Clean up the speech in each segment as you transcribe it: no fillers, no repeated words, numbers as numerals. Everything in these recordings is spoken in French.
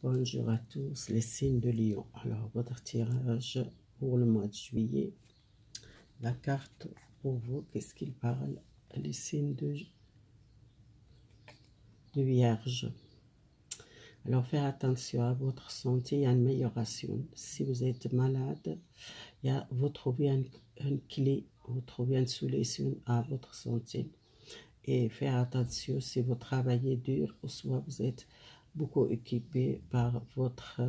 Bonjour à tous, les signes de Lion. Alors, votre tirage pour le mois de juillet. La carte pour vous, qu'est-ce qu'il parle? Les signes de Vierge. Alors, faire attention à votre santé, il y a une amélioration. Si vous êtes malade, vous trouvez une clé, vous trouvez une solution à votre santé. Et faire attention si vous travaillez dur ou soit vous êtes beaucoup occupé par votre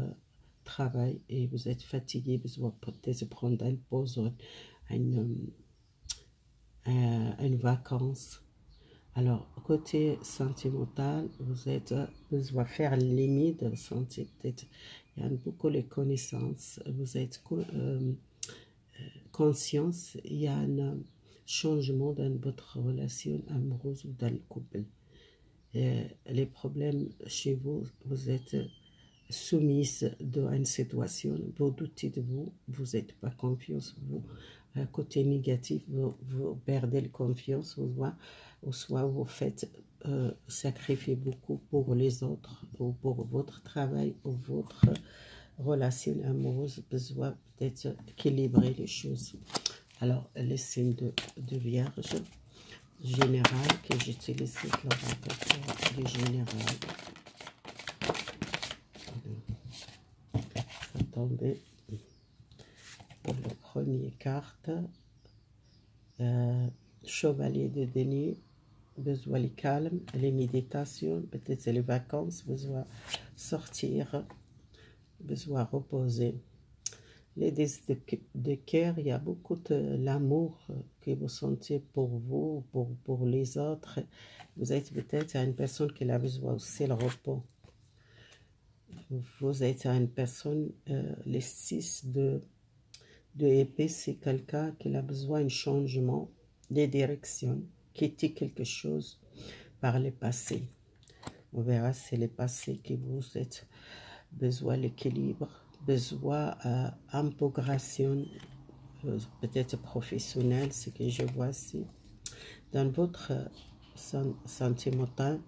travail et vous êtes fatigué, vous devez peut-être prendre une pause, une vacance. Alors, côté sentimental, vous devez faire limite de santé. Peut-être il y a beaucoup de connaissances, vous êtes conscience, il y a un changement dans votre relation amoureuse ou dans le couple. Les problèmes chez vous, vous êtes soumise à une situation, vous doutez de vous, vous n'êtes pas confiance, vous, côté négatif, vous perdez la confiance, ou soit vous faites sacrifier beaucoup pour les autres, ou pour votre travail, ou votre relation amoureuse, besoin d'être équilibrer les choses. Alors, les signes de Vierge général que j'utilise l'oracle du général. Ça tombait pour la première carte. Chevalier de denier, besoin de calme, les méditations, peut-être les vacances, besoin sortir, besoin reposer. Les 10 de cœur, il y a beaucoup de l'amour que vous sentez pour vous, pour les autres. Vous êtes peut-être une personne qui a besoin aussi le repos. Vous êtes une personne, les 6 de épée, c'est quelqu'un qui a besoin d'un changement de direction, quitter quelque chose par le passé. On verra si c'est le passé que vous êtes besoin de l'équilibre, besoin d'intégration, peut-être professionnelle, ce que je vois ici. Dans votre sentimental,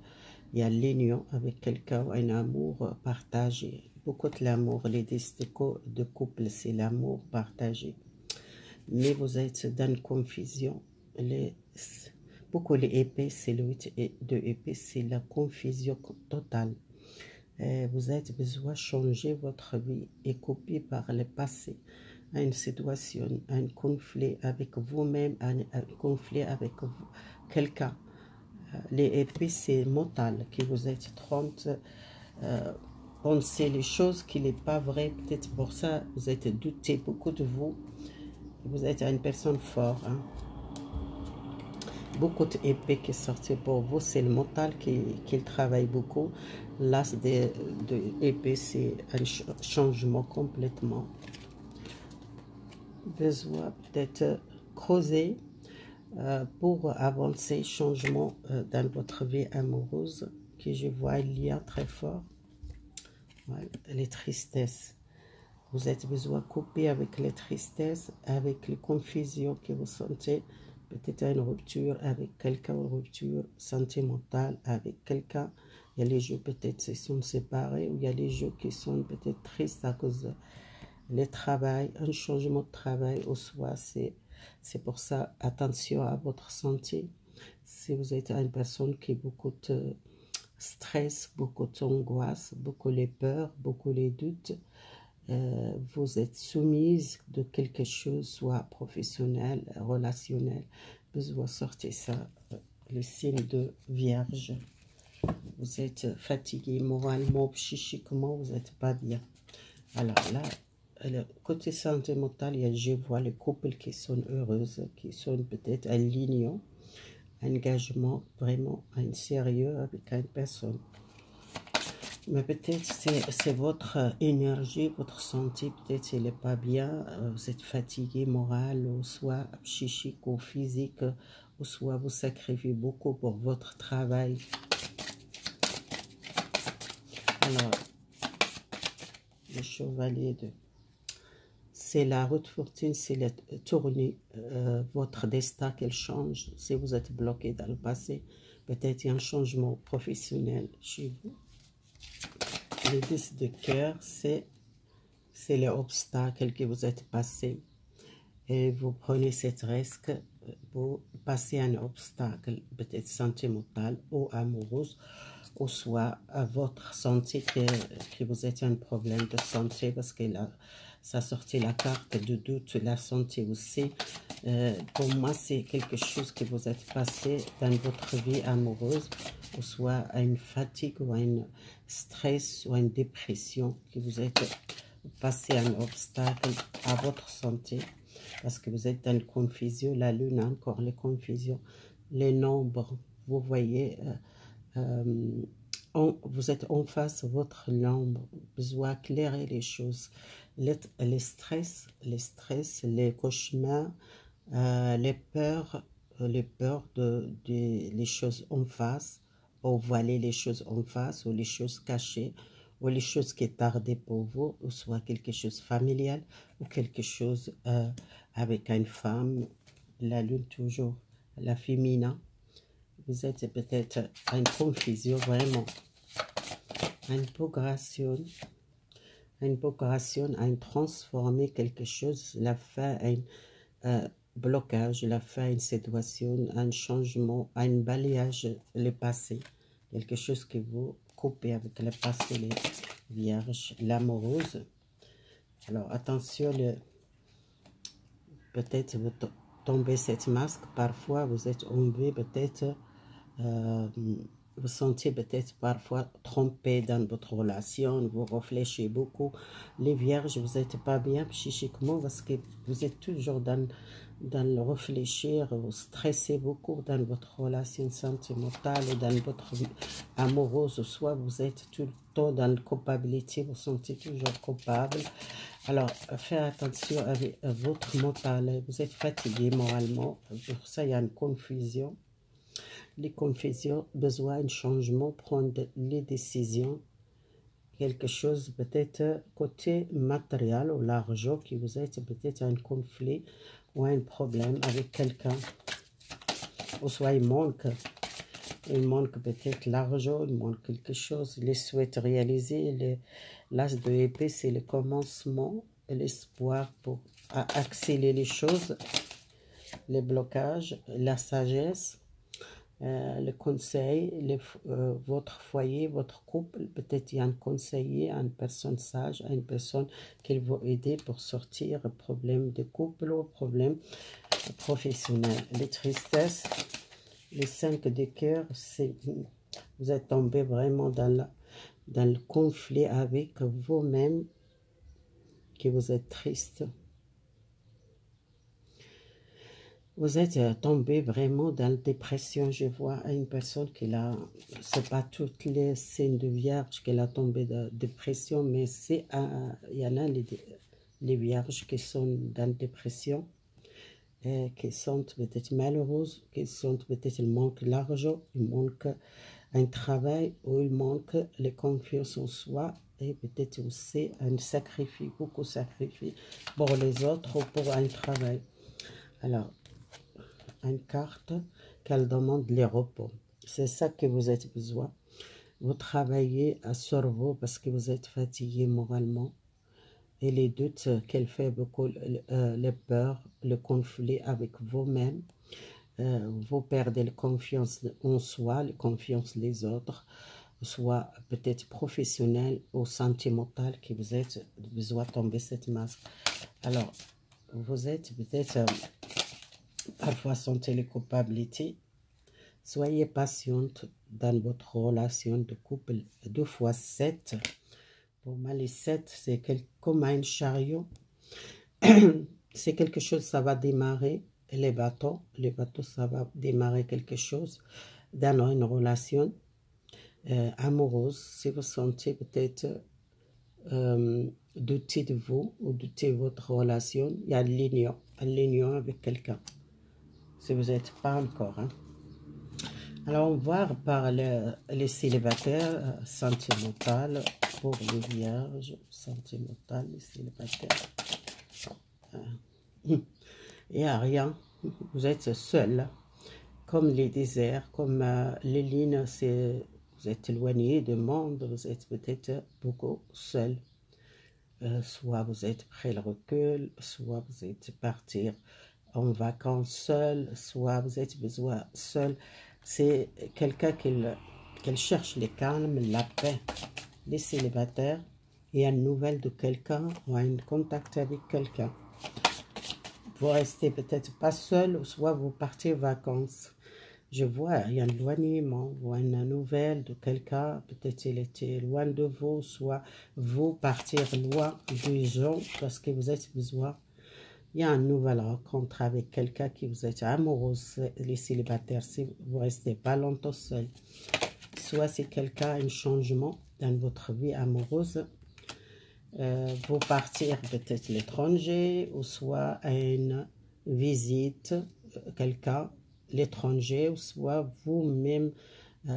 il y a l'union avec quelqu'un, un amour partagé. Beaucoup de l'amour, les décisions de couple, c'est l'amour partagé. Mais vous êtes dans une confusion. Beaucoup les épées, c'est le 8 de épée, c'est la confusion totale. Vous avez besoin de changer votre vie et couper par le passé à une situation, un conflit avec vous-même, un conflit avec quelqu'un. Les épées, c'est mental, que vous êtes 30, pensez les choses qui n'est pas vrai, peut-être pour ça, vous êtes douté beaucoup de vous. Vous êtes une personne forte. Hein? Beaucoup d'épées qui sortent pour vous, c'est le mental qui travaille beaucoup. L'as de épée, c'est un changement complètement. Besoin d'être creusé pour avancer, changement dans votre vie amoureuse, que je vois il y a très fort. Ouais, les tristesses. Vous êtes besoin de couper avec les tristesses, avec les confusions que vous sentez. Peut-être une rupture avec quelqu'un, une rupture sentimentale avec quelqu'un. Il y a les gens peut-être qui sont séparés, ou il y a les gens qui sont peut-être tristes à cause du travail, un changement de travail au soir. C'est pour ça, attention à votre santé. Si vous êtes une personne qui a beaucoup de stress, beaucoup d'angoisse, beaucoup les peurs, beaucoup les doutes, vous êtes soumise de quelque chose, soit professionnel, relationnel, besoin de sortir ça, le signe de Vierge. Vous êtes fatigué moralement, psychiquement, vous n'êtes pas bien. Alors là, le côté sentimental, je vois les couples qui sont heureuses, qui sont peut-être en ligne, engagement vraiment un sérieux avec une personne. Mais peut-être c'est votre énergie, votre santé, peut-être elle n'est pas bien, vous êtes fatigué moral, ou soit psychique ou physique, ou soit vous sacrifiez beaucoup pour votre travail. Alors, le chevalier de... C'est la route fortune, c'est la tournée, votre destin qu'elle change. Si vous êtes bloqué dans le passé, peut-être il y a un changement professionnel chez vous. le 10 de cœur, c'est les obstacles que vous êtes passés. Et vous prenez cette risque pour passer un obstacle, peut-être sentimental ou amoureux, ou soit à votre santé, que vous êtes un problème de santé, parce que là, ça sortit la carte de doute, la santé aussi. Pour moi, c'est quelque chose que vous êtes passé dans votre vie amoureuse, ou soit à une fatigue, ou à un stress, ou à une dépression, que vous êtes passé un obstacle à votre santé, parce que vous êtes dans la confusion, la lune, encore les confusions, les nombres, vous voyez, vous êtes en face de votre lampe, besoin d'éclairer les choses, les stress, les cauchemars, les peurs les choses en face, ou voiler les choses en face, ou les choses cachées, ou les choses qui tardaient pour vous, ou soit quelque chose familial, ou quelque chose avec une femme, la lune toujours, la féminin. Vous êtes peut-être en confusion, vraiment. Une progression, à transformer quelque chose, la fin, un blocage, la fin, une situation, un changement, un balayage, le passé. Quelque chose que vous coupez avec le passé, les vierges, l'amoureuse. Alors, attention, peut-être vous tombez cette masque, parfois vous êtes tombé, peut-être vous sentez peut-être parfois trompé dans votre relation, vous réfléchissez beaucoup. Les vierges, vous n'êtes pas bien psychiquement parce que vous êtes toujours dans le réfléchir, vous stressez beaucoup dans votre relation sentimentale ou dans votre vie amoureuse, soit vous êtes tout le temps dans la culpabilité, vous sentez toujours coupable. Alors, faites attention avec votre mental, vous êtes fatigué moralement, pour ça il y a une confusion. Les confusions, besoin de changement, prendre les décisions, quelque chose peut-être côté matériel ou l'argent, qui vous êtes peut-être un conflit ou un problème avec quelqu'un, ou soit il manque peut-être l'argent, il manque quelque chose, les souhaite réaliser, l'as de épée, c'est le commencement, l'espoir pour accélérer les choses, les blocages, la sagesse, le conseil, votre foyer, votre couple, peut-être il y a un conseiller, une personne sage, une personne qui va aider pour sortir problème de couple ou problème professionnel. Les tristesses, les 5 de cœur, vous êtes tombé vraiment dans le conflit avec vous-même, que vous êtes triste. Vous êtes tombé vraiment dans la dépression. Je vois une personne qui a, c'est pas toutes les signes de vierge qu'elle a tombé de dépression, mais c'est il y en a les vierges qui sont dans la dépression, qui sont peut-être malheureuses, qui sont peut-être, il manque l'argent, il manque un travail, ou il manque la confiance en soi, et peut-être aussi un sacrifice, beaucoup de sacrifices pour les autres ou pour un travail. Alors, une carte qu'elle demande les repos. C'est ça que vous avez besoin. Vous travaillez sur vous parce que vous êtes fatigué moralement. Et les doutes qu'elle fait beaucoup, les peurs, le conflit avec vous-même. Vous perdez la confiance en soi, la confiance les autres, soit peut-être professionnel ou sentimental, que vous êtes besoin de tomber cette masque. Alors, vous êtes peut-être... parfois sentez les culpabilités. Soyez patiente dans votre relation de couple. 2 fois 7. Pour moi, les 7, c'est comme un chariot. C'est quelque chose, ça va démarrer. Les bateaux, ça va démarrer quelque chose dans une relation amoureuse. Si vous sentez peut-être douter de vous ou douter de votre relation, il y a l'union avec quelqu'un. Si vous n'êtes pas encore. Alors, on va par les célibataires sentimentales pour les vierges sentimentales, les célibataires. Il n'y a rien. Vous êtes seul. Comme les déserts, comme les lignes, c'est vous êtes éloigné du monde, vous êtes peut-être beaucoup seul. Soit vous êtes près le recul, soit vous êtes partir en vacances seul, soit vous êtes besoin seul. C'est quelqu'un qui cherche le calme, la paix. Les célibataires, il y a une nouvelle de quelqu'un ou un contact avec quelqu'un. Vous restez peut-être pas seul, soit vous partez en vacances. Je vois, il y a un éloignement ou une nouvelle de quelqu'un, peut-être il était loin de vous, soit vous partir loin des gens parce que vous êtes besoin. Il y a une nouvelle rencontre avec quelqu'un qui vous êtes amoureux, les célibataires, si vous ne restez pas longtemps seul. Soit c'est quelqu'un, un changement dans votre vie amoureuse. Vous partir peut-être à l'étranger, ou soit à une visite, quelqu'un l'étranger, ou soit vous-même,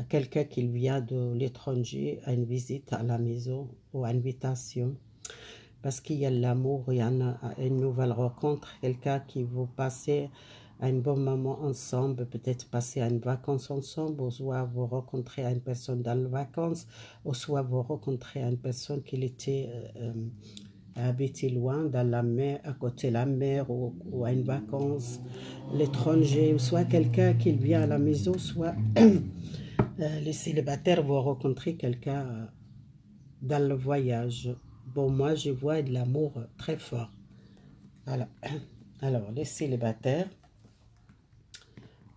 quelqu'un qui vient de l'étranger à une visite à la maison ou invitation. Parce qu'il y a l'amour, il y a une nouvelle rencontre, quelqu'un qui vous passer un bon moment ensemble, peut-être passer une vacance ensemble, ou soit vous rencontrez une personne dans les vacances, ou soit vous rencontrez une personne qui était habité loin, dans la mer, à côté de la mer, ou à une vacance, l'étranger, ou soit quelqu'un qui vient à la maison, soit les célibataires vont rencontrer quelqu'un dans le voyage. Bon, moi, je vois de l'amour très fort. Voilà. Alors, les célibataires,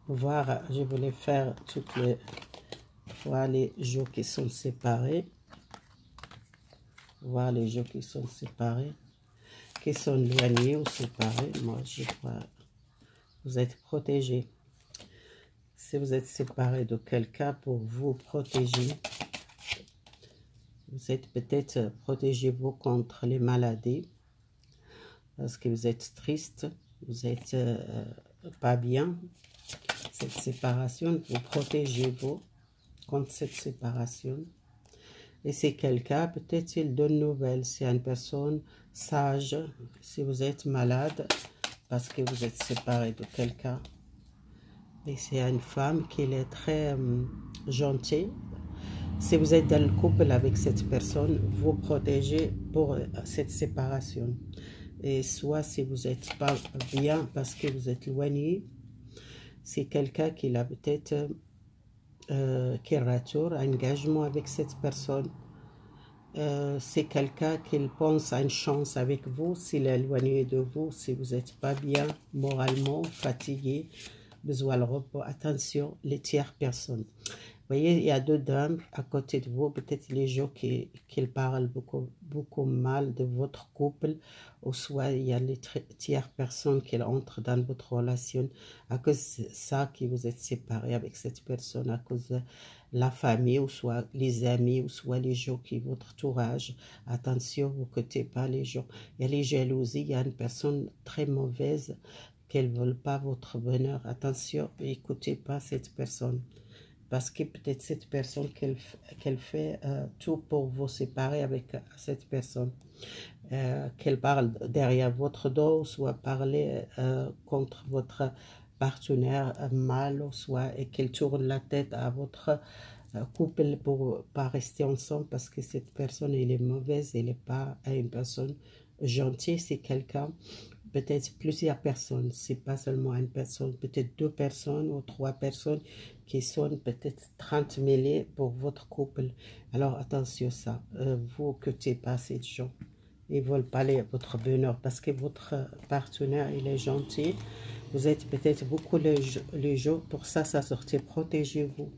voir, je voulais faire toutes les voir les jours qui sont séparés. Voir les jours qui sont séparés, qui sont éloignés ou séparés. Moi, je vois, vous êtes protégés. Si vous êtes séparés de quelqu'un pour vous protéger, vous êtes peut-être protégez-vous contre les maladies, parce que vous êtes triste, vous êtes pas bien. Cette séparation, vous protégez-vous contre cette séparation. Et c'est quelqu'un, peut-être il donne nouvelles, c'est une personne sage, si vous êtes malade, parce que vous êtes séparé de quelqu'un. Et c'est une femme qui est très gentille. Si vous êtes dans le couple avec cette personne, vous protégez pour cette séparation. Et soit si vous n'êtes pas bien parce que vous êtes éloigné, c'est quelqu'un qui a peut-être qui rature un engagement avec cette personne. C'est quelqu'un qui pense à une chance avec vous, s'il est éloigné de vous, si vous n'êtes pas bien moralement, fatigué, besoin de repos. Attention, les tierces personnes. Vous voyez, il y a deux dames à côté de vous, peut-être les gens qui parlent beaucoup mal de votre couple, ou soit il y a les tierces personnes qui entrent dans votre relation à cause de ça que vous êtes séparés avec cette personne, à cause de la famille, ou soit les amis, ou soit les gens qui votre entourage. Attention, vous n'écoutez pas les gens. Il y a les jalousies, il y a une personne très mauvaise qu'elle ne veut pas votre bonheur. Attention, n'écoutez pas cette personne. Parce que peut-être cette personne qu'elle fait tout pour vous séparer avec cette personne. Qu'elle parle derrière votre dos, soit parler contre votre partenaire mal, soit et qu'elle tourne la tête à votre couple pour pas rester ensemble parce que cette personne elle est mauvaise, elle n'est pas une personne gentille, c'est quelqu'un, peut-être plusieurs personnes, c'est pas seulement une personne, peut-être 2 personnes ou 3 personnes qui sont peut-être 30 mêlées pour votre couple. Alors attention ça, vous quittez pas ces gens. Ils veulent pas votre bonheur parce que votre partenaire il est gentil. Vous êtes peut-être beaucoup les jours, pour ça sortait, protégez-vous.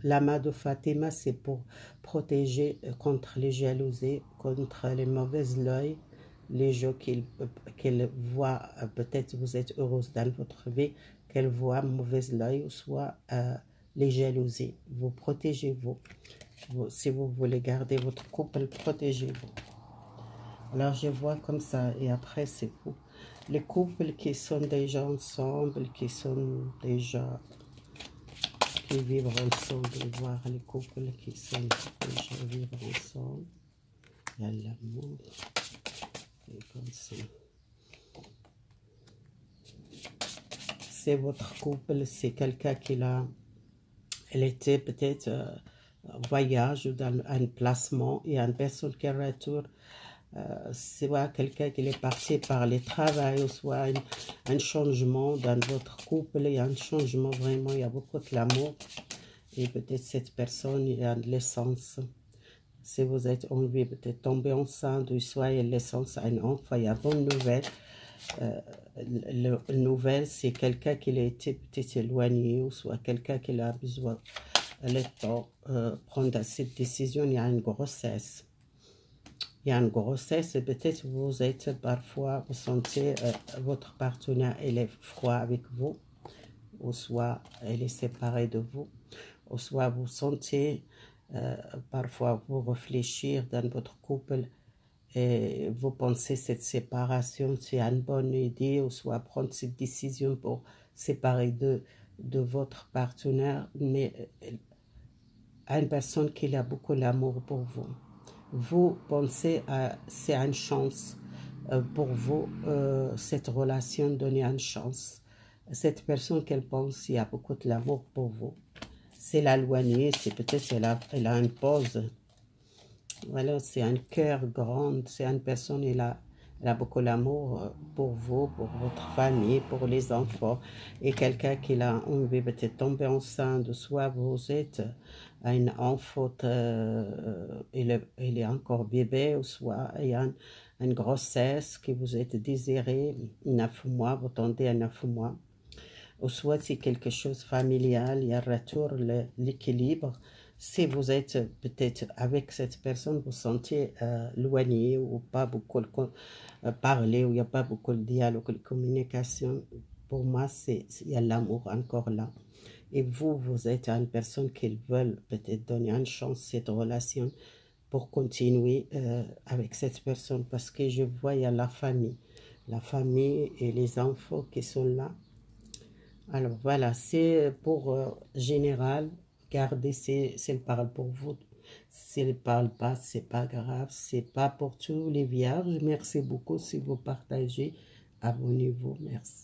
L'amas de Fatima, c'est pour protéger contre les jalousies, contre les mauvaises l'œil, les gens qu'elle voit, peut-être vous êtes heureuse dans votre vie, qu'elle voit mauvaise l'œil, ou soit les jalousies. Vous protégez-vous. Si vous voulez garder votre couple, protégez-vous. Alors je vois comme ça, et après c'est vous. Les couples qui sont déjà ensemble, qui sont déjà, qui vivent ensemble, voir les couples qui sont déjà vivre ensemble. Il y a l'amour, et comme ça. c'est votre couple, c'est quelqu'un qui l'a, elle était peut-être en voyage ou dans un placement, il y a une personne qui retourne, soit quelqu'un qui est parti par le travail, ou soit un changement dans votre couple, il y a un changement vraiment, il y a beaucoup de l'amour, et peut-être cette personne, il y a de l'essence. Si vous êtes envie, peut-être tomber enceinte, ou soit il y a l'essence à un enfant, il y a bonne nouvelle. La nouvelle, c'est quelqu'un qui a été peut-être éloigné, ou soit quelqu'un qui a besoin le temps prendre cette décision. Il y a une grossesse. Il y a une grossesse et peut-être vous êtes parfois, vous sentez votre partenaire, il est froid avec vous, ou soit elle est séparée de vous, ou soit vous sentez parfois vous réfléchir dans votre couple et vous pensez cette séparation, c'est une bonne idée, ou soit prendre cette décision pour séparer de votre partenaire, mais à une personne qui a beaucoup d'amour pour vous. Vous pensez à c'est une chance pour vous, cette relation, donner une chance. Cette personne qu'elle pense, il y a beaucoup de l'amour pour vous. C'est l'éloigner, c'est peut-être elle a une pause. Voilà, c'est un cœur grand, c'est une personne, elle a beaucoup d'amour pour vous, pour votre famille, pour les enfants. Et quelqu'un qui a envie peut-être tomber enceinte, soit vous êtes un enfant, il est encore bébé, ou soit il y a une grossesse que vous êtes désiré, 9 mois, vous tendez à 9 mois. Ou soit c'est quelque chose familial, il y a retour l'équilibre. Si vous êtes peut-être avec cette personne, vous sentez éloigné ou pas beaucoup parler, ou il n'y a pas beaucoup de dialogue, de communication. Pour moi, il y a l'amour encore là. Et vous êtes une personne qui veut peut-être donner une chance à cette relation pour continuer avec cette personne. Parce que je vois, il y a la famille et les enfants qui sont là. Alors voilà, c'est pour général, gardez si elle parle pour vous. Si elle ne parle pas, c'est pas grave, c'est pas pour tous les vierges. Merci beaucoup si vous partagez, abonnez-vous, merci.